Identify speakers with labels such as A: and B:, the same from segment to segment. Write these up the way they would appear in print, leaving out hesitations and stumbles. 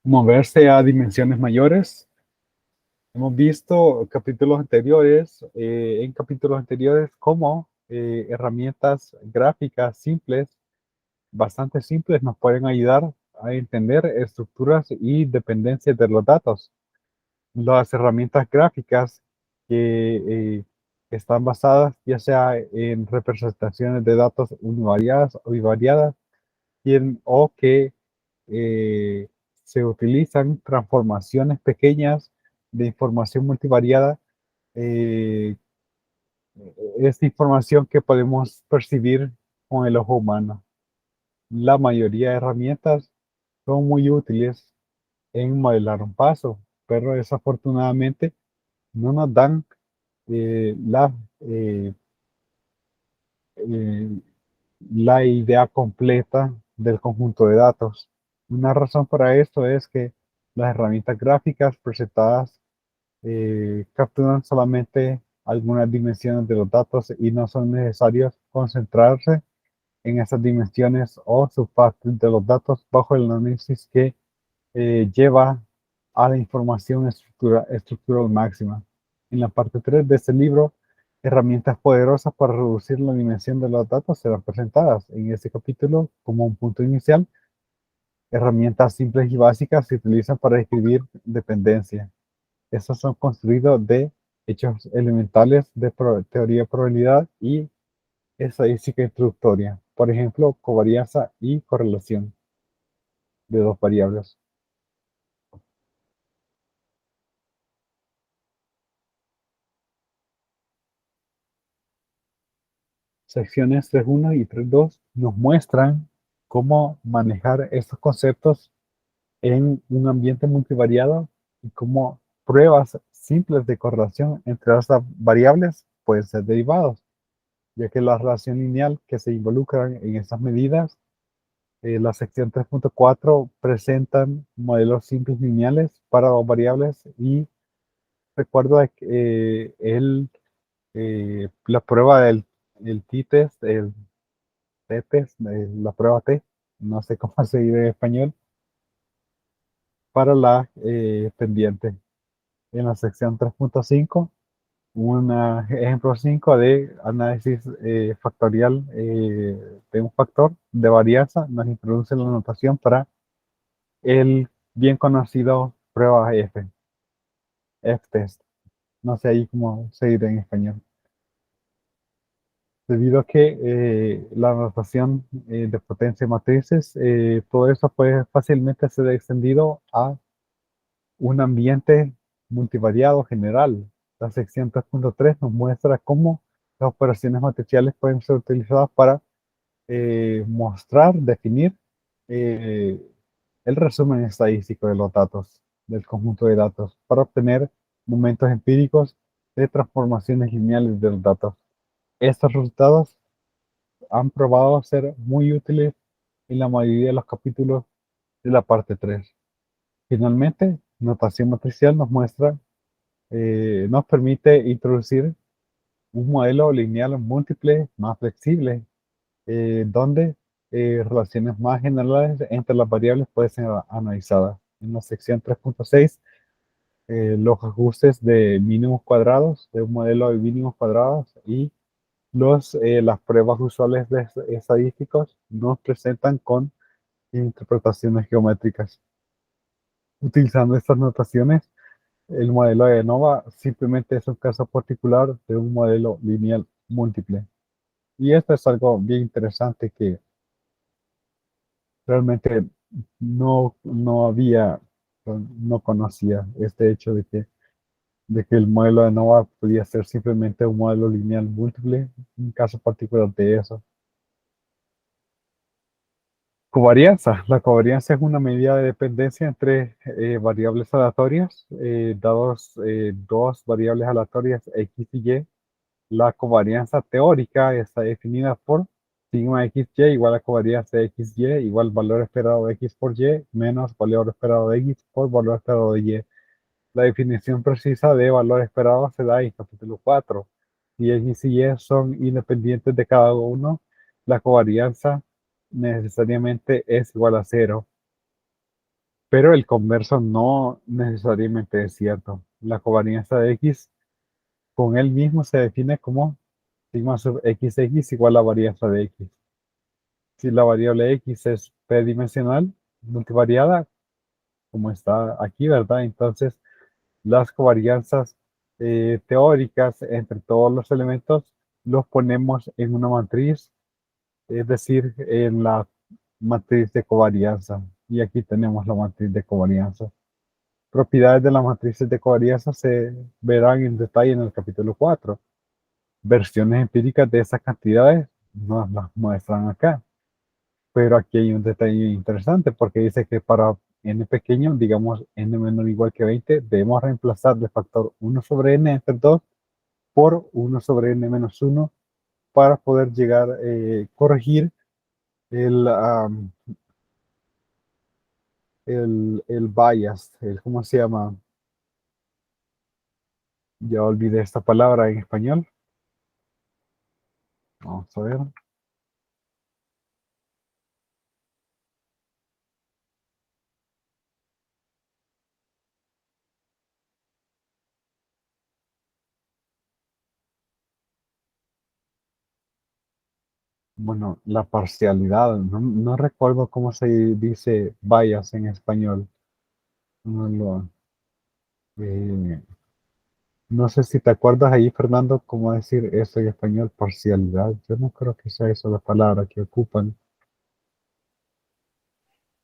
A: Moverse a dimensiones mayores. Hemos visto en capítulos anteriores, cómo herramientas gráficas simples, bastante simples, nos pueden ayudar a entender estructuras y dependencias de los datos. Las herramientas gráficas que están basadas ya sea en representaciones de datos univariadas o bivariadas, o que eh, se utilizan transformaciones pequeñas de información multivariada. eh, es información que podemos percibir con el ojo humano. La mayoría de herramientas son muy útiles en modelar un paso, pero desafortunadamente no nos dan eh, eh, la idea completa del conjunto de datos. Una razón para esto es que las herramientas gráficas presentadas capturan solamente algunas dimensiones de los datos y no son necesarios concentrarse en esas dimensiones o subpartes de los datos bajo el análisis que lleva a la información estructural máxima. En la parte 3 de este libro, herramientas poderosas para reducir la dimensión de los datos serán presentadas. En este capítulo, como un punto inicial, herramientas simples y básicas se utilizan para describir dependencia. Estos son construidos de hechos elementales de teoría de probabilidad y estadística introductoria. Por ejemplo, covarianza y correlación de dos variables. Secciones 3.1 y 3.2 nos muestran cómo manejar estos conceptos en un ambiente multivariado y cómo pruebas simples de correlación entre las variables pueden ser derivados, ya que la relación lineal que se involucran en estas medidas, la sección 3.4 presentan modelos simples lineales para dos variables y recuerdo que la prueba del el t-test, el T-test, la prueba T, no sé cómo se dice en español, para la pendiente. En la sección 3.5, un ejemplo 5 de análisis factorial de un factor de varianza, nos introduce la notación para el bien conocido prueba F-test. No sé ahí cómo se dice en español. Debido a que la notación de potencia de matrices, todo eso puede fácilmente ser extendido a un ambiente multivariado general. La sección 3.3 nos muestra cómo las operaciones matriciales pueden ser utilizadas para mostrar, definir eh, el resumen estadístico de los datos, del conjunto de datos, para obtener momentos empíricos de transformaciones lineales de los datos. Estos resultados han probado ser muy útiles en la mayoría de los capítulos de la parte 3. Finalmente, notación matricial nos permite introducir un modelo lineal múltiple más flexible, donde relaciones más generales entre las variables pueden ser analizadas. En la sección 3.6, los ajustes de mínimos cuadrados, de un modelo de mínimos cuadrados y las pruebas usuales de estadísticos nos presentan con interpretaciones geométricas. Utilizando estas notaciones, el modelo de ANOVA simplemente es un caso particular de un modelo lineal múltiple. Y esto es algo bien interesante que realmente no conocía este hecho de que el modelo de ANOVA podía ser simplemente un modelo lineal múltiple, un caso particular de eso. Covarianza. La covarianza es una medida de dependencia entre variables aleatorias, dados dos variables aleatorias X y Y. La covarianza teórica está definida por sigma XY igual a covarianza XY igual valor esperado de X por Y menos valor esperado de X por valor esperado de Y. La definición precisa de valor esperado se da en capítulo 4. Si X y Y son independientes de cada uno, la covarianza necesariamente es igual a cero. pero el converso no necesariamente es cierto. La covarianza de X con él mismo se define como sigma sub XX igual a varianza de X. Si la variable X es p-dimensional, multivariada, como está aquí, ¿verdad? Entonces, las covarianzas teóricas entre todos los elementos los ponemos en una matriz, es decir, en la matriz de covarianza. Y aquí tenemos la matriz de covarianza. Propiedades de las matrices de covarianza se verán en detalle en el capítulo 4. Versiones empíricas de esas cantidades nos las muestran acá. Pero aquí hay un detalle interesante porque dice que para n pequeño, digamos n menor o igual que 20, debemos reemplazar el factor 1 sobre n entre 2 por 1 sobre n menos 1 para poder llegar, corregir el, el bias, ¿cómo se llama? Ya olvidé esta palabra en español. Vamos a ver. Bueno, la parcialidad, no recuerdo cómo se dice bias en español. No, eh, no sé si te acuerdas ahí, Fernando, cómo decir eso en español, parcialidad. Yo no creo que sea esa la palabra que ocupan,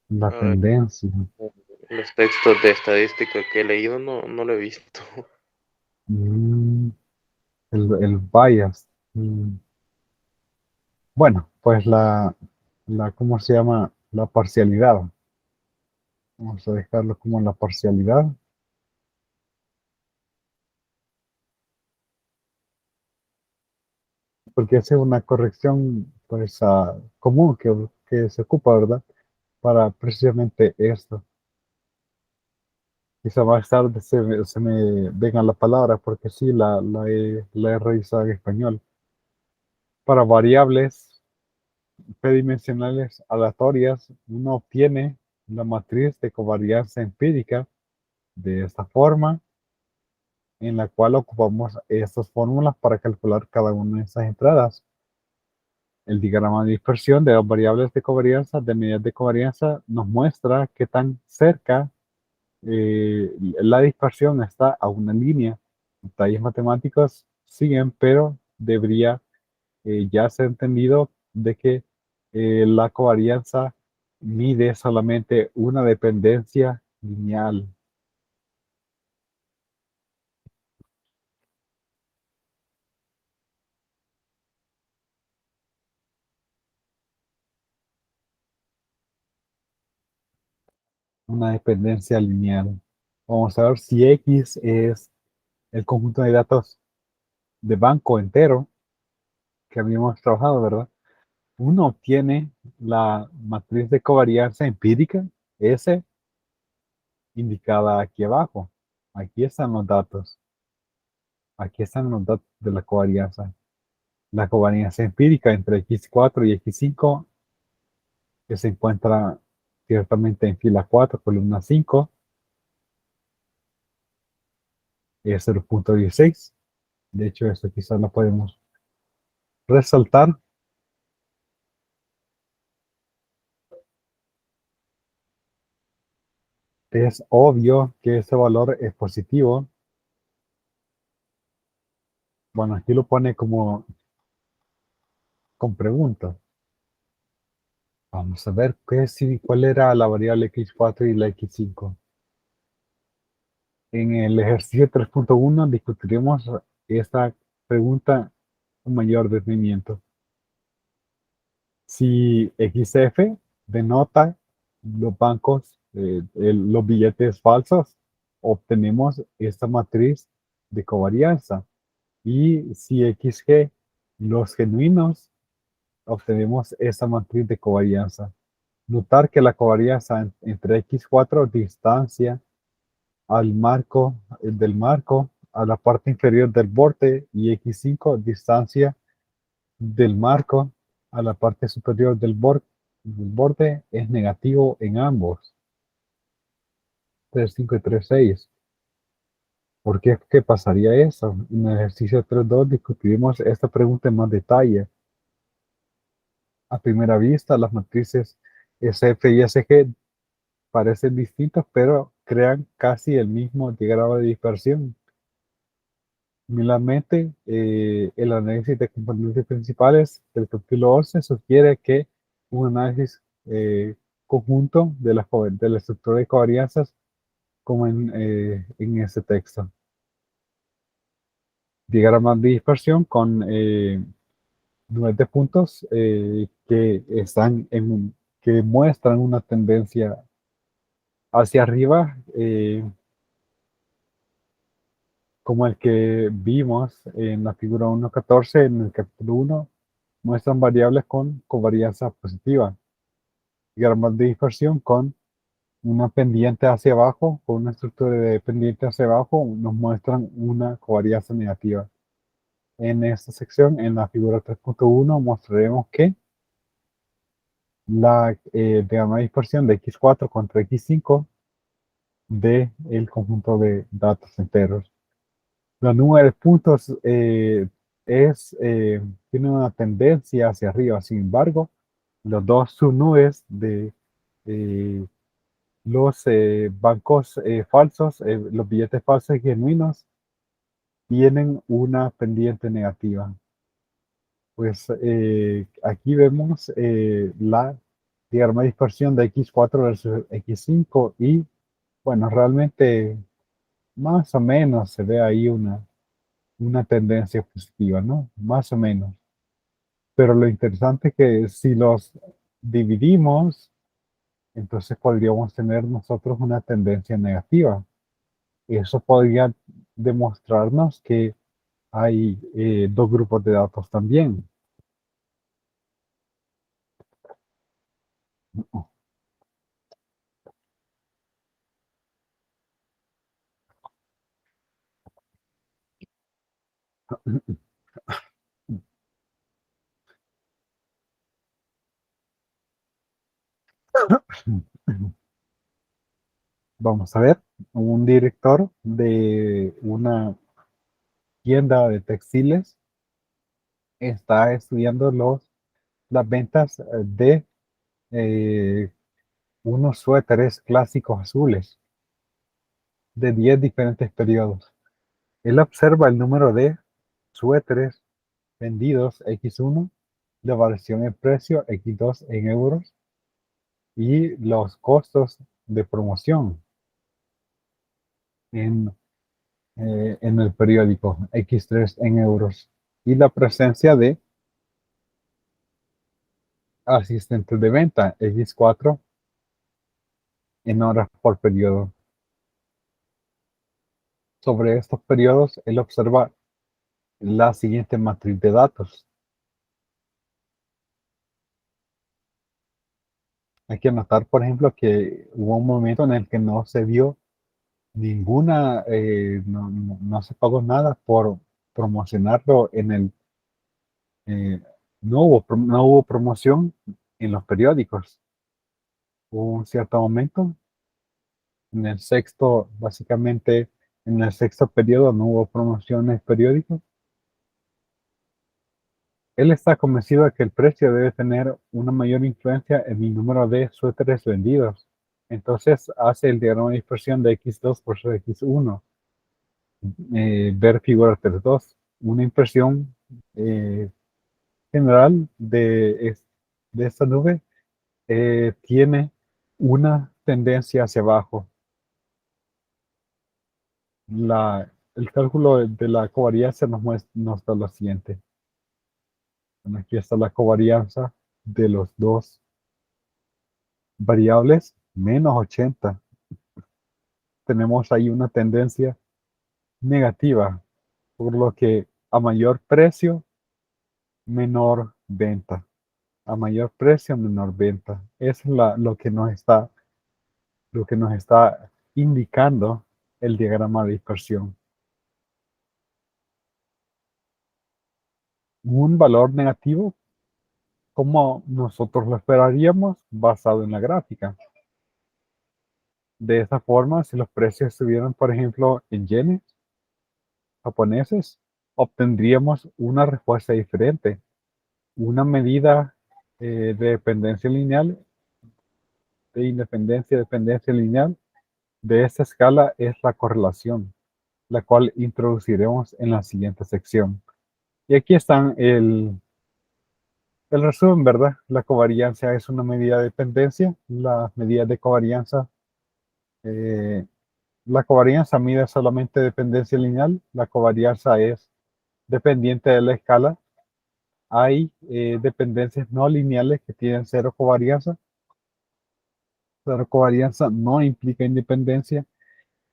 A: la
B: Ah,
A: tendencia.
B: los textos de estadística que he leído no lo he visto.
A: Mm, el bias. Bueno, pues ¿cómo se llama? La parcialidad. Vamos a dejarlo como la parcialidad, porque esa es una corrección, pues, común que se ocupa, ¿verdad? Para precisamente esto. Quizá más tarde se me venga la palabra, porque sí, la he revisado en español. Para variables p-dimensionales aleatorias, uno obtiene la matriz de covarianza empírica de esta forma, en la cual ocupamos estas fórmulas para calcular cada una de esas entradas. El diagrama de dispersión de las variables de covarianza, de medidas de covarianza, nos muestra qué tan cerca la dispersión está a una línea. Detalles matemáticos siguen, pero debería ya ser entendido de que la covarianza mide solamente una dependencia lineal. Una dependencia lineal. Vamos a ver si X es el conjunto de datos de banco entero que habíamos trabajado, ¿verdad? Uno obtiene la matriz de covarianza empírica, S, indicada aquí abajo. Aquí están los datos. Aquí están los datos de la covarianza. La covarianza empírica entre X4 y X5, que se encuentra ciertamente en fila 4, columna 5, es 0.16. De hecho, esto quizás lo podemos resaltar. Es obvio que ese valor es positivo. Bueno, aquí lo pone como con pregunta. Vamos a ver cuál era la variable X4 y la X5. En el ejercicio 3.1 discutiremos esta pregunta con mayor detenimiento. Si XF denota los bancos, los billetes falsos, obtenemos esta matriz de covarianza. Y si XG los genuinos, obtenemos esta matriz de covarianza. Notar que la covarianza entre X4 distancia al marco del marco a la parte inferior del borde y X5 distancia del marco a la parte superior del borde es negativo en ambos. 3.5 y 3.6. ¿Por qué? ¿Qué pasaría eso? En el ejercicio 3.2 discutimos esta pregunta en más detalle. A primera vista, las matrices SF y SG parecen distintas, pero crean casi el mismo diagrama de dispersión. Similarmente, el análisis de componentes principales del capítulo 11 sugiere que un análisis conjunto de la estructura de covarianzas como en este texto. Diagramas de dispersión con nubes de puntos que muestran una tendencia hacia arriba, como el que vimos en la figura 1.14 en el capítulo 1, muestran variables con covarianza positiva. Diagramas de dispersión con una pendiente hacia abajo, con una estructura de pendiente hacia abajo, nos muestran una covarianza negativa. En esta sección, en la figura 3.1, mostraremos que la diagrama de dispersión de X4 contra X5 de el conjunto de datos enteros. La nube de puntos tiene una tendencia hacia arriba. Sin embargo, los dos subnubes de eh, los bancos falsos, los billetes falsos y genuinos, tienen una pendiente negativa. Pues aquí vemos la diagrama de dispersión de X4 versus X5 y bueno, realmente más o menos se ve ahí una tendencia positiva, ¿no? Más o menos. Pero lo interesante es que si los dividimos, entonces podríamos tener nosotros una tendencia negativa. Eso podría demostrarnos que hay dos grupos de datos también. Vamos a ver, un director de una tienda de textiles está estudiando las ventas de eh, unos suéteres clásicos azules de 10 diferentes periodos. Él observa el número de suéteres vendidos X1, la variación en precio X2 en euros y los costos de promoción en, en el periódico X3 en euros y la presencia de asistentes de venta X4 en horas por periodo. Sobre estos periodos, él observa la siguiente matriz de datos. Hay que notar, por ejemplo, que hubo un momento en el que no se dio no se pagó nada por promocionarlo no hubo promoción en los periódicos. Hubo un cierto momento, básicamente en el sexto periodo no hubo promociones periódicos. Él está convencido de que el precio debe tener una mayor influencia en el número de suéteres vendidos. Entonces hace el diagrama de dispersión de X2 por X1. Ver figura 3.2. Una impresión eh, general de esta nube tiene una tendencia hacia abajo. El cálculo de la covarianza nos da lo siguiente. Bueno, aquí está la covarianza de los dos variables, menos 80. Tenemos ahí una tendencia negativa, por lo que a mayor precio, menor venta. A mayor precio, menor venta. Eso es lo que nos está indicando el diagrama de dispersión. Un valor negativo, como nosotros lo esperaríamos, basado en la gráfica. De esa forma, si los precios estuvieran, por ejemplo, en yenes japoneses, obtendríamos una respuesta diferente. Una medida de dependencia lineal, de independencia, dependencia lineal de esta escala es la correlación, la cual introduciremos en la siguiente sección. Y aquí están el resumen, ¿verdad? La covariancia es una medida de dependencia. Las medidas de covarianza, eh, la covarianza mide solamente dependencia lineal. La covarianza es dependiente de la escala. Hay dependencias no lineales que tienen cero covarianza. Cero covarianza no implica independencia.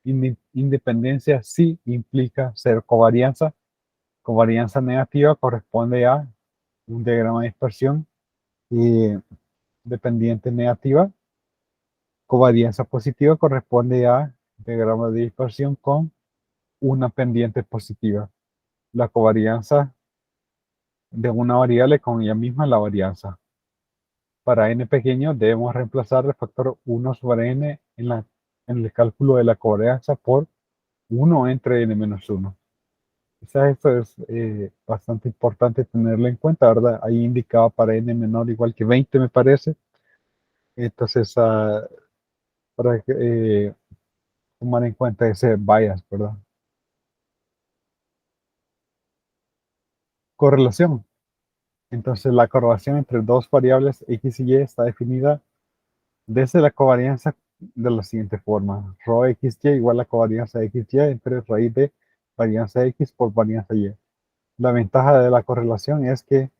A: Independencia sí implica cero covarianza. Covarianza negativa corresponde a un diagrama de dispersión y dependiente negativa. Covarianza positiva corresponde a diagrama de dispersión con una pendiente positiva. La covarianza de una variable con ella misma es la varianza. Para n pequeño debemos reemplazar el factor 1 sobre n en el cálculo de la covarianza por 1 entre n-1. Quizás esto es bastante importante tenerlo en cuenta, ¿verdad? Ahí indicaba para n menor igual que 20, me parece. Entonces, para tomar en cuenta ese bias, ¿verdad? Correlación. Entonces, la correlación entre dos variables x y y está definida desde la covarianza de la siguiente forma. Rho xy igual a covarianza xy entre raíz de varianza x por varianza y. La ventaja de la correlación es que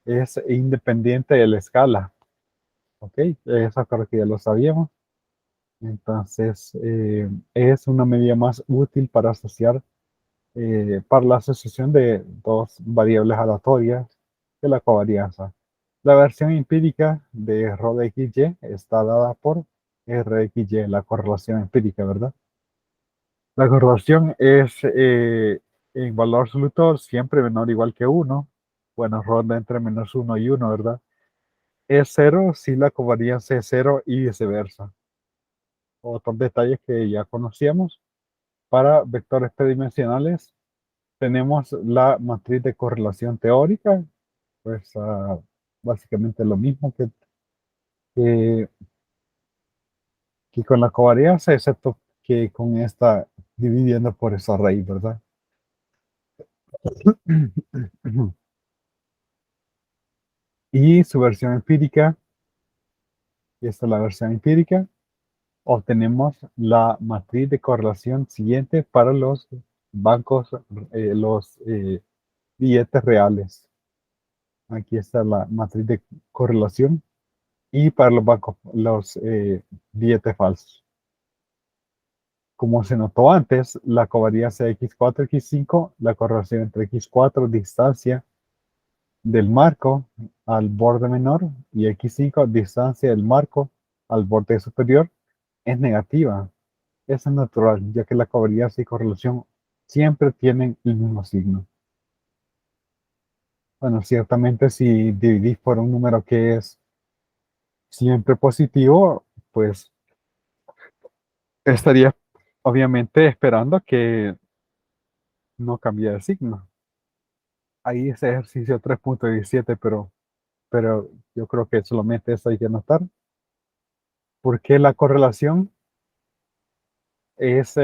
A: es independiente de la escala. ¿Ok? Eso creo que ya lo sabíamos. Entonces, es una medida más útil para asociar, para la asociación de dos variables aleatorias de la covarianza. La versión empírica de Rho de XY está dada por RXY, la correlación empírica, ¿verdad? La correlación es en valor absoluto siempre menor o igual que 1. Bueno, ronda entre -1 y 1, ¿verdad? Es 0 si la covarianza es 0 y viceversa. Otros detalles que ya conocíamos. Para vectores tridimensionales tenemos la matriz de correlación teórica, pues básicamente lo mismo que, que con la covarianza, excepto que con esta dividiendo por esa raíz, ¿verdad? Y su versión empírica, y esta es la versión empírica, obtenemos la matriz de correlación siguiente para los bancos, los billetes reales. Aquí está la matriz de correlación y para los bancos, los billetes falsos. Como se notó antes, la covarianza x4, x5, la correlación entre x4, distancia del marco al borde menor, y x5, distancia del marco al borde superior, es negativa. Eso es natural, ya que la covarianza y correlación siempre tienen el mismo signo. Bueno, ciertamente si dividís por un número que es siempre positivo, pues estaría obviamente esperando que no cambie de signo. Ahí ese ejercicio 3.17, pero yo creo que solamente eso hay que notar, porque la correlación es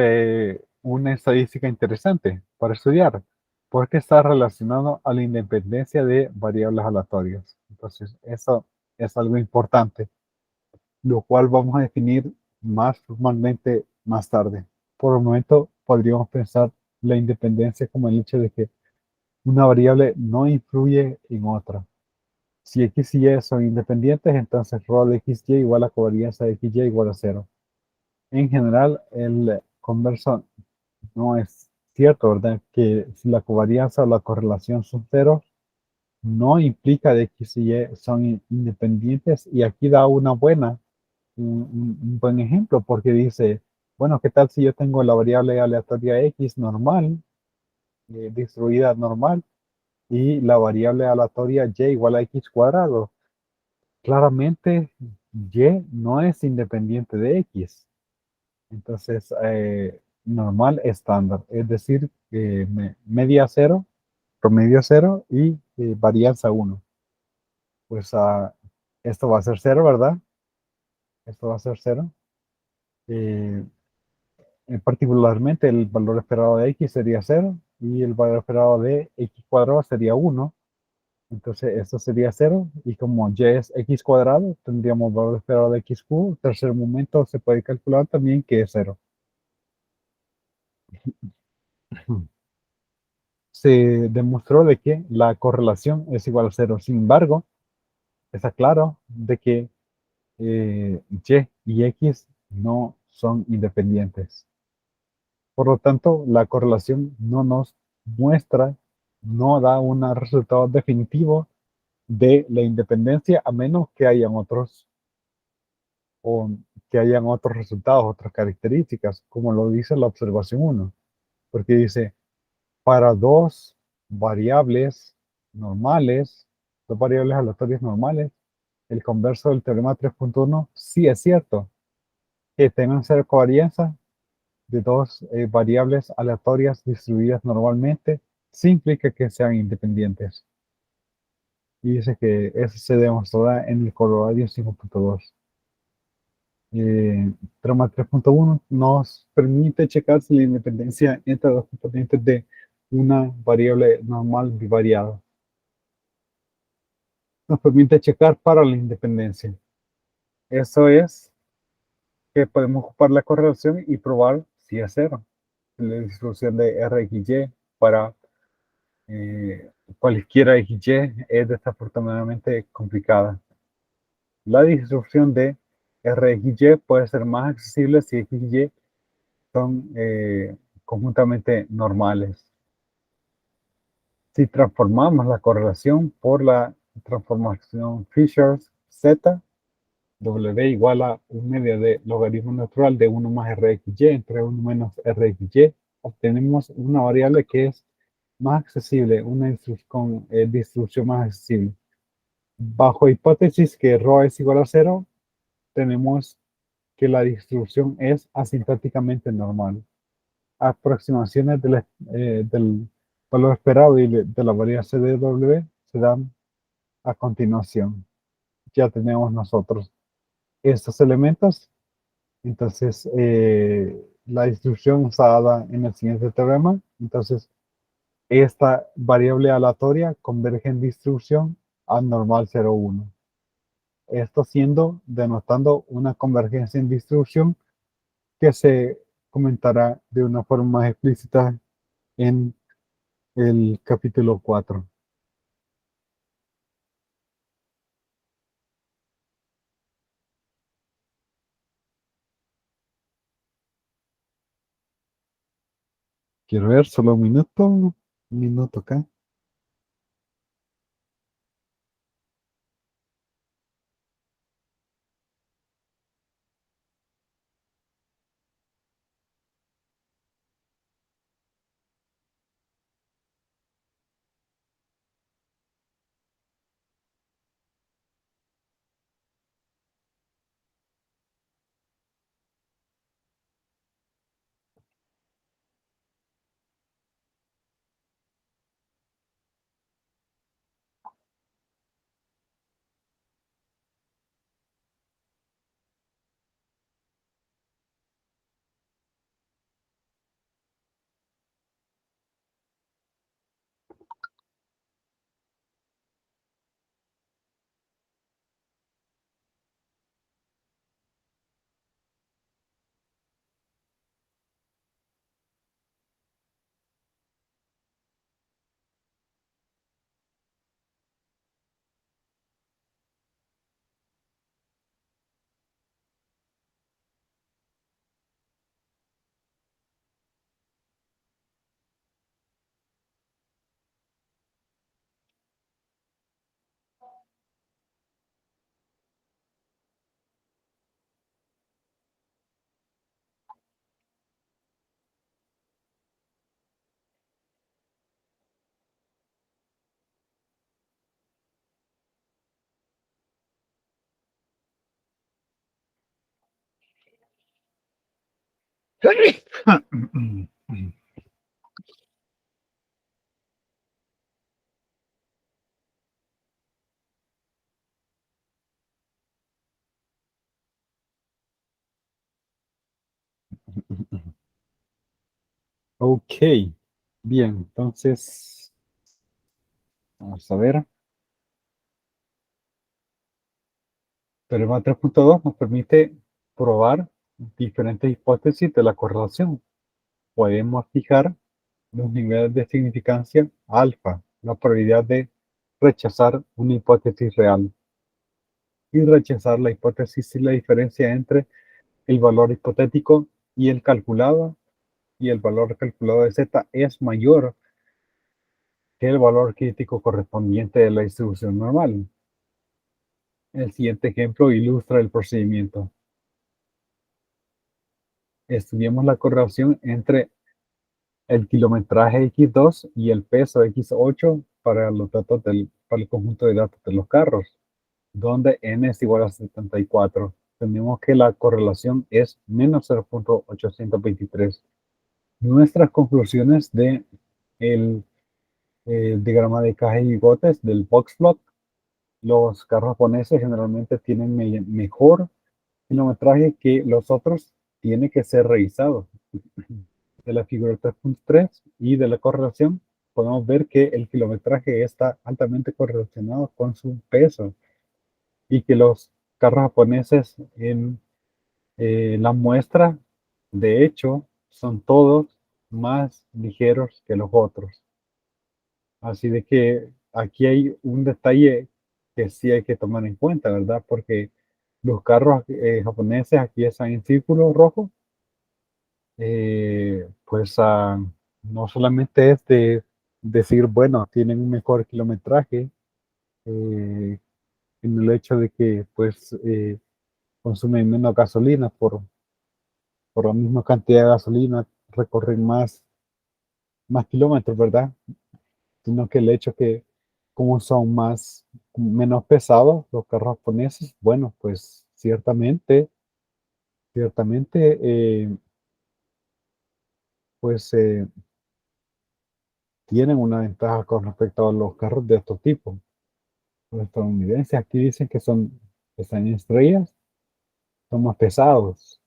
A: una estadística interesante para estudiar, porque está relacionado a la independencia de variables aleatorias. Entonces, eso es algo importante, lo cual vamos a definir más formalmente más tarde. Por el momento, podríamos pensar la independencia como el hecho de que una variable no influye en otra. Si x y y son independientes, entonces rho de xy igual a covarianza de xy igual a 0. En general, el converso no es cierto, ¿verdad? Que si la covarianza o la correlación son cero, no implica de que si son independientes. Y aquí da un buen ejemplo, porque dice, bueno, ¿qué tal si yo tengo la variable aleatoria x normal, distribuida normal, y la variable aleatoria y igual a x cuadrado? Claramente, y no es independiente de x. Entonces, normal, estándar, es decir, media cero, promedio cero y varianza uno. Pues esto va a ser cero, ¿verdad? Esto va a ser cero. Eh, Particularmente el valor esperado de x sería cero y el valor esperado de x cuadrado sería uno. Entonces esto sería cero y como y es x cuadrado, tendríamos valor esperado de x cubo. Tercer momento se puede calcular también que es cero. Se demostró de que la correlación es igual a cero. Sin embargo, está claro de que y x no son independientes. Por lo tanto, la correlación no nos muestra, no da un resultado definitivo de la independencia a menos que hayan otros o que hayan otros resultados, otras características, como lo dice la observación uno, porque dice, para variables normales, dos variables aleatorias normales, el converso del teorema 3.1 sí es cierto, que tengan cero covarianza de dos variables aleatorias distribuidas normalmente, sí implica que sean independientes. Y dice que eso se demostrará en el corolario 5.2. Teorema 3.1 nos permite checar si la independencia entre los componentes de una variable normal bivariada. Nos permite checar para la independencia. Eso es que podemos ocupar la correlación y probar si es cero. La distribución de RxY para cualquiera XY es desafortunadamente complicada. La distribución de RxY puede ser más accesible si XY son conjuntamente normales. Si transformamos la correlación por la transformación Fisher-Z, W igual a un medio de logaritmo natural de 1 más RxY entre 1 menos RxY, obtenemos una variable que es más accesible, una con distribución más accesible. Bajo hipótesis que ρ es igual a cero, tenemos que la distribución es asintóticamente normal. Aproximaciones del valor esperado y de la variable CDW se dan a continuación. Ya tenemos nosotros estos elementos. Entonces, la distribución está dada en el siguiente teorema. Entonces, esta variable aleatoria converge en distribución a normal 0,1. Esto denotando una convergencia en distribución que se comentará de una forma más explícita en el capítulo 4. Quiero ver, solo un minuto acá. Ok, bien, entonces, vamos a ver. Teorema 3.2 nos permite probar diferentes hipótesis de la correlación. Podemos fijar los niveles de significancia alfa, la probabilidad de rechazar una hipótesis real y rechazar la hipótesis si la diferencia entre el valor hipotético y el calculado y el valor calculado de z es mayor que el valor crítico correspondiente de la distribución normal. El siguiente ejemplo ilustra el procedimiento. Estudiemos la correlación entre el kilometraje X2 y el peso X8 para los datos para el conjunto de datos de los carros, donde n es igual a 74. Tenemos que la correlación es menos 0.823. Nuestras conclusiones de el diagrama de caja y bigotes del boxplot: los carros japoneses generalmente tienen mejor kilometraje que los otros, tiene que ser revisado. De la figura 3.3 y de la correlación, podemos ver que el kilometraje está altamente correlacionado con su peso y que los carros japoneses en la muestra, de hecho, son todos más ligeros que los otros. Así de que aquí hay un detalle que sí hay que tomar en cuenta, ¿verdad? Porque los carros japoneses aquí están en círculo rojo, pues no solamente es de decir, bueno, tienen un mejor kilometraje, en el hecho de que pues consumen menos gasolina por la misma cantidad de gasolina, recorren más kilómetros, ¿verdad? Sino que el hecho que como son menos pesados los carros japoneses, bueno, pues ciertamente, pues tienen una ventaja con respecto a los carros de estos tipos. Los estadounidenses aquí dicen que están en estrellas, son más pesados.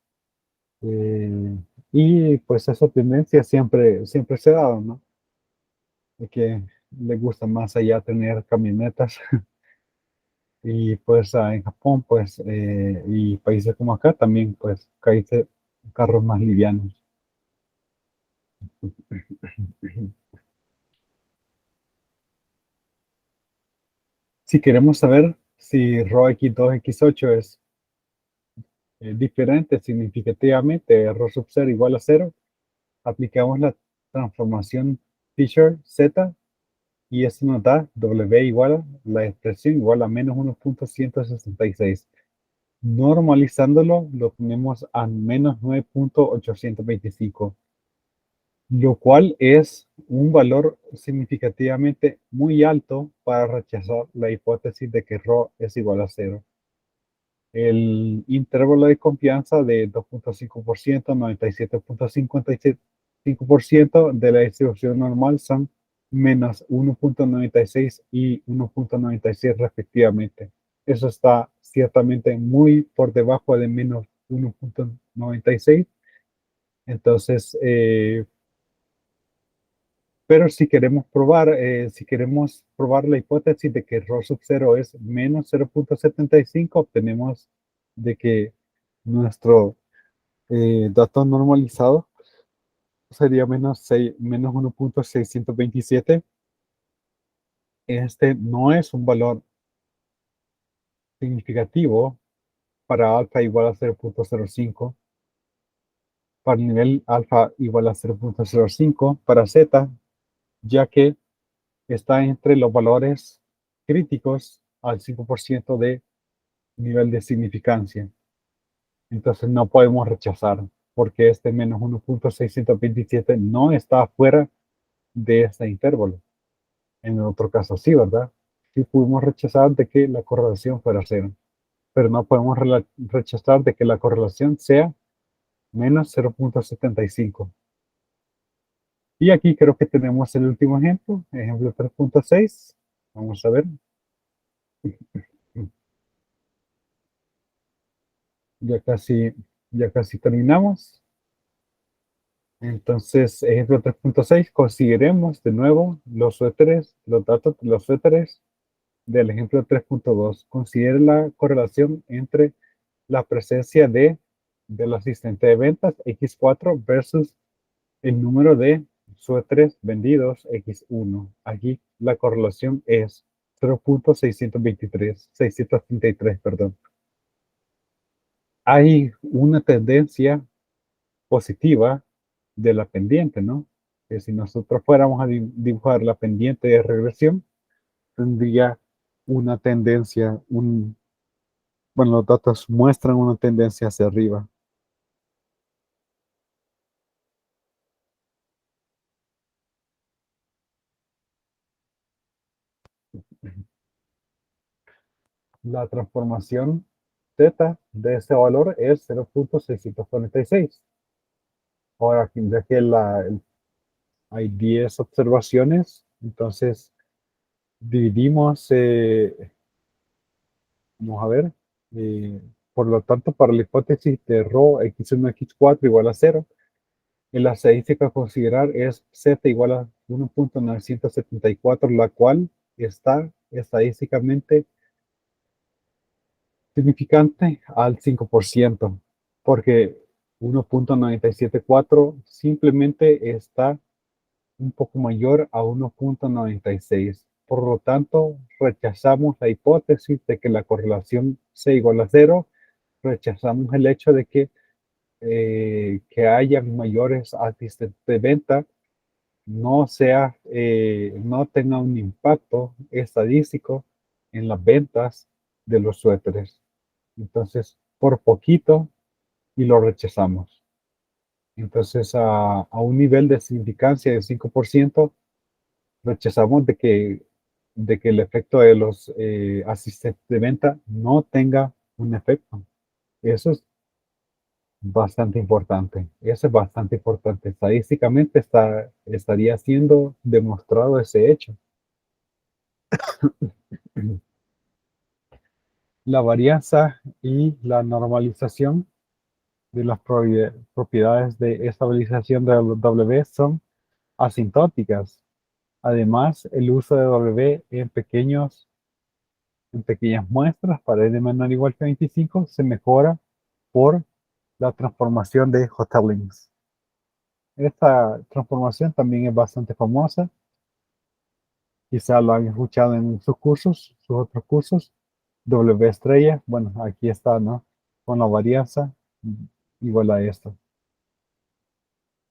A: eh, y pues esa tendencia siempre se ha dado, ¿no? De que les gusta más allá tener camionetas. Y pues en Japón, pues, y países como acá también, pues, carros más livianos. Si queremos saber si ρ x2 x8 es diferente significativamente de ρ sub 0 igual a 0, aplicamos la transformación Fisher Z y eso nos da W igual a la expresión igual a menos 1.166. Normalizándolo, lo tenemos a menos 9.825, lo cual es un valor significativamente muy alto para rechazar la hipótesis de que ρ es igual a 0. El intervalo de confianza de 2.5%, 97.55% de la distribución normal son menos 1.96 y 1.96 respectivamente. Eso está ciertamente muy por debajo de menos 1.96. Entonces, pero si queremos probar la hipótesis de que ρ sub 0 es menos 0.75, obtenemos de que nuestro dato normalizado sería menos 1.627. Este no es un valor significativo para alfa igual a 0.05, para el nivel alfa igual a 0.05, para z, ya que está entre los valores críticos al 5% de nivel de significancia. Entonces no podemos rechazar, porque este menos 1.627 no está fuera de este intervalo. En el otro caso sí, ¿verdad? Sí pudimos rechazar de que la correlación fuera cero, pero no podemos rechazar de que la correlación sea menos 0.75. Y aquí creo que tenemos el último ejemplo 3.6. Vamos a ver. Ya casi, ya casi terminamos. Entonces, ejemplo 3.6, consideremos de nuevo los suéteres, los datos de los suéteres del ejemplo 3.2. Considere la correlación entre la presencia del asistente de ventas X4 versus el número de suéteres vendidos X1. Aquí la correlación es 0.633, perdón. Hay una tendencia positiva de la pendiente, ¿no? Que si nosotros fuéramos a dibujar la pendiente de regresión, tendría una tendencia, bueno, los datos muestran una tendencia hacia arriba. La transformación θ de ese valor es 0.646. Ahora, ya que hay 10 observaciones, entonces dividimos, vamos a ver, eh, por lo tanto, para la hipótesis de ρ x1, x4 igual a 0, la estadística a considerar es z igual a 1.974, la cual está estadísticamente significante al 5%, porque 1.974 simplemente está un poco mayor a 1.96. Por lo tanto, rechazamos la hipótesis de que la correlación sea igual a cero, rechazamos el hecho de que haya mayores asistentes de venta no tenga un impacto estadístico en las ventas de los suéteres. Entonces, por poquito y lo rechazamos. Entonces, a un nivel de significancia de 5%, rechazamos de que el efecto de los asistentes de venta no tenga un efecto. Eso es bastante importante. Eso es bastante importante. Estadísticamente estaría siendo demostrado ese hecho. La varianza y la normalización de las propiedades de estabilización de W son asintóticas. Además, el uso de W en pequeñas muestras para n menor o igual que 25 se mejora por la transformación de Hotellings. Esta transformación también es bastante famosa. Quizá lo han escuchado en sus cursos, sus otros cursos. W estrella, bueno, aquí está, ¿no? Con la varianza igual a esto.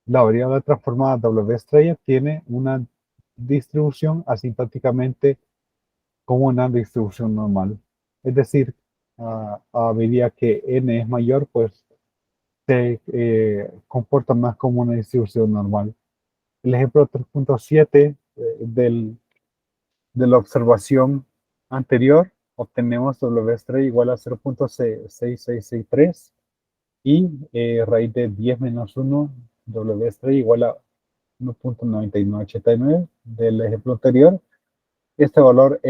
A: La variable transformada W estrella tiene una distribución asintóticamente como una distribución normal. Es decir, a medida que n es mayor, pues se comporta más como una distribución normal. El ejemplo 3.7 de la observación anterior, obtenemos W estrella igual a 0.6663 y raíz de 10 menos 1, W estrella igual a 1.9989 del ejemplo anterior. Este valor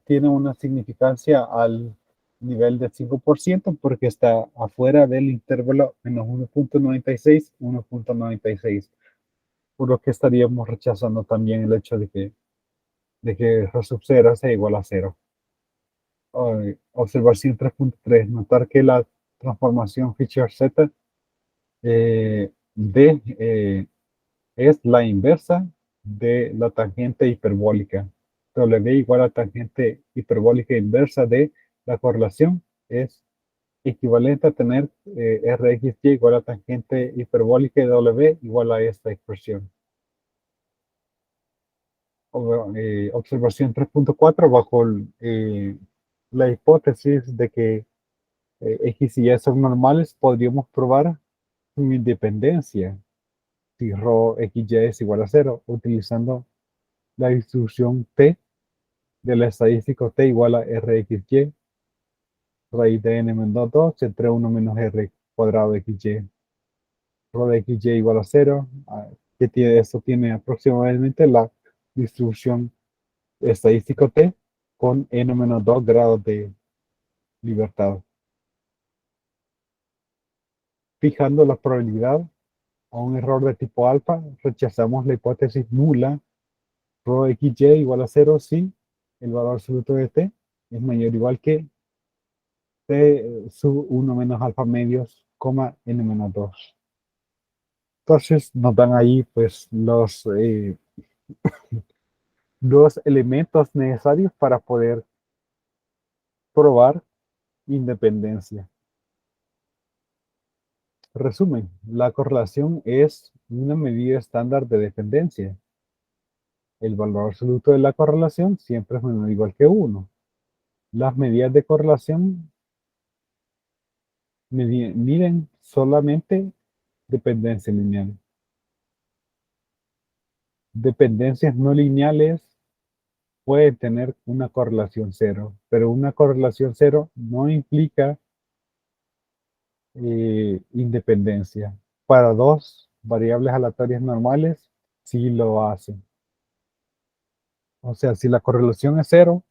A: tiene una significancia al nivel del 5% porque está afuera del intervalo menos 1.96, 1.96, por lo que estaríamos rechazando también el hecho de que R sub 0 sea igual a 0. Observación 3.3, notar que la transformación Fisher-Z es la inversa de la tangente hiperbólica. W igual a tangente hiperbólica inversa de la correlación es equivalente a tener Rxy igual a tangente hiperbólica de W igual a esta expresión. Observación 3.4 bajo la hipótesis de que X y Y son normales, podríamos probar su independencia si ρ XY es igual a 0, utilizando la distribución T de la estadística T igual a Rxy, raíz de n menos 2 entre 1 menos R cuadrado XY. rho de xy igual a 0, esto tiene aproximadamente la distribución estadístico t con n-2 grados de libertad. Fijando la probabilidad a un error de tipo alfa, rechazamos la hipótesis nula rho xy igual a 0 si el valor absoluto de t es mayor o igual que t sub 1 menos alfa medios, n menos 2. Entonces nos dan ahí pues los elementos necesarios para poder probar independencia. Resumen, la correlación es una medida estándar de dependencia. El valor absoluto de la correlación siempre es menor o igual que 1. Las medidas de correlación miden solamente dependencia lineal. Dependencias no lineales pueden tener una correlación cero, pero una correlación cero no implica independencia. Para dos variables aleatorias normales, sí lo hacen. O sea, si la correlación es cero,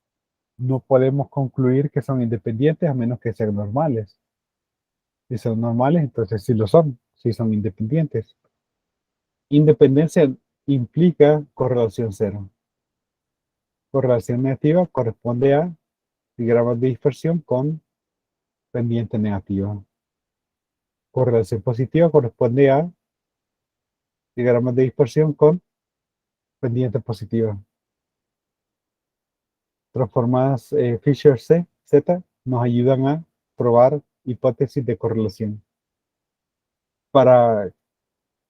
A: no podemos concluir que son independientes a menos que sean normales. Si son normales, entonces sí lo son, sí son independientes. Independencia implica correlación cero. Correlación negativa corresponde a diagramas de dispersión con pendiente negativa. Correlación positiva corresponde a diagramas de dispersión con pendiente positiva. Transformadas Fisher-Z nos ayudan a probar hipótesis de correlación. Para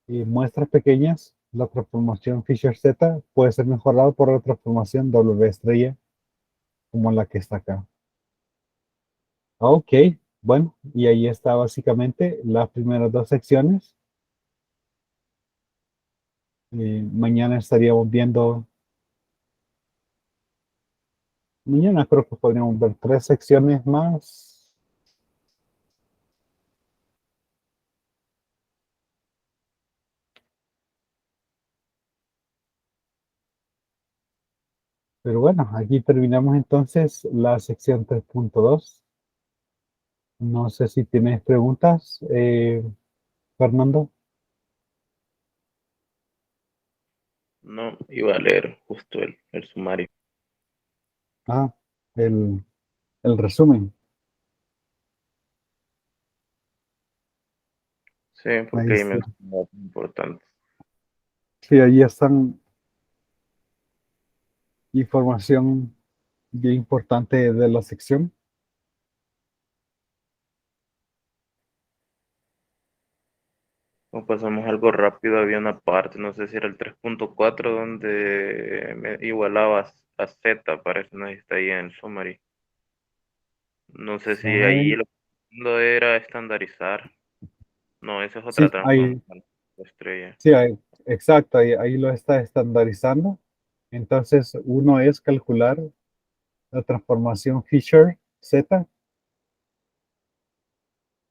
A: muestras pequeñas, la transformación Fisher-Z puede ser mejorada por la transformación W estrella, como la que está acá. Ok, bueno, y ahí está básicamente las primeras dos secciones. Mañana estaríamos viendo, mañana creo que podríamos ver tres secciones más. Pero bueno, aquí terminamos entonces la sección 3.2. No sé si tienes preguntas, Fernando.
B: No, iba a leer justo el sumario.
A: Ah, el, el resumen.
B: Sí,
A: Ahí
B: porque ahí
A: está.
B: me datos importantes.
A: Sí, ahí están información bien importante de la sección.
B: O pasamos algo rápido, había una parte, no sé si era el 3.4 donde me igualaba a Z, parece, no está ahí en el summary. No sé si ahí
A: Summary.
B: lo era estandarizar. No, esa es otra
A: Sí, ahí,
B: transformación de estrella.
A: sí, exacto, ahí lo está estandarizando. Entonces, uno es calcular la transformación Fisher-Z,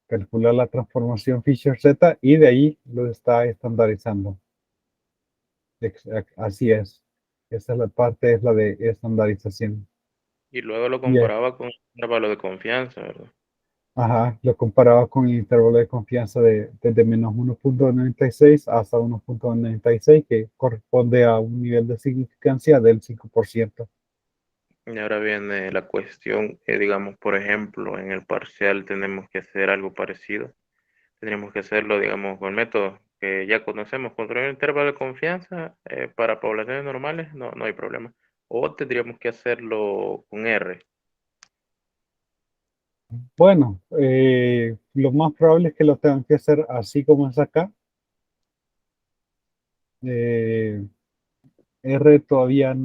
A: calcular la transformación Fisher-Z y de ahí lo está estandarizando. Así es. Esa es la parte, es la de estandarización.
B: Y luego lo
A: Y
B: comparaba con el intervalo de confianza, ¿verdad?
A: ajá, lo comparaba con el intervalo de confianza desde menos 1.96 hasta 1.96, que corresponde a un nivel de significancia del 5%.
B: Y ahora viene la cuestión, digamos, por ejemplo, en el parcial tenemos que hacer algo parecido. Tendríamos que hacerlo, digamos, con el método que ya conocemos, construir un intervalo de confianza para poblaciones normales, no, no hay problema. O tendríamos que hacerlo con R.
A: Bueno, lo más probable es que lo tengan que hacer así como es acá. Eh, R todavía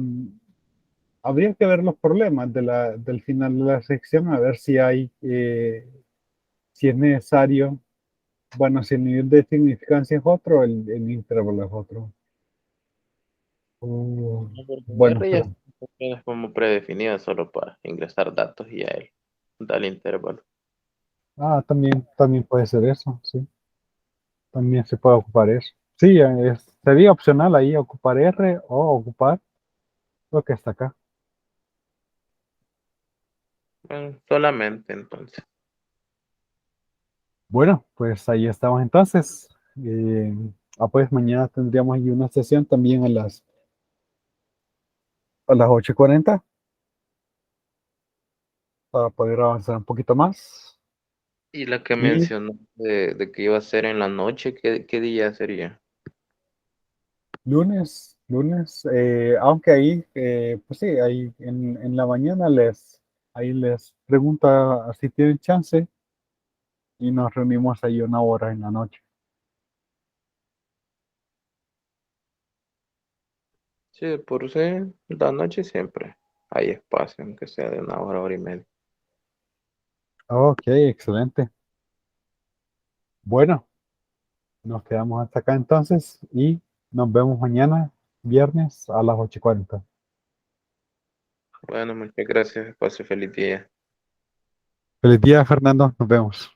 A: habría que ver los problemas del final de la sección, a ver si hay, si es necesario. Bueno, si el nivel de significancia es otro, el intervalo es otro.
B: No, porque en
A: Bueno,
B: R ya
A: pero
B: está funciones como predefinidas solo para ingresar datos y a él da el intervalo.
A: también puede ser eso, sí. También se puede ocupar eso. Sí, sería opcional ahí ocupar R o ocupar lo que está acá.
B: Bueno, solamente entonces.
A: Bueno, pues ahí estamos entonces. Eh, pues mañana tendríamos ahí una sesión también a las 8:40 para poder avanzar un poquito más.
B: Y la que
A: Y
B: mencionó de que iba a ser en la noche, ¿qué día sería?
A: lunes, aunque ahí, pues sí, ahí en la mañana ahí les pregunta si tienen chance y nos reunimos ahí una hora en la noche.
B: Sí, por ser la noche siempre hay espacio, aunque sea de una hora, hora y media.
A: Ok, excelente. Bueno, nos quedamos hasta acá entonces y nos vemos mañana, viernes a las 8:40.
B: Bueno, muchas gracias. Pase feliz día.
A: Feliz día, Fernando. Nos vemos.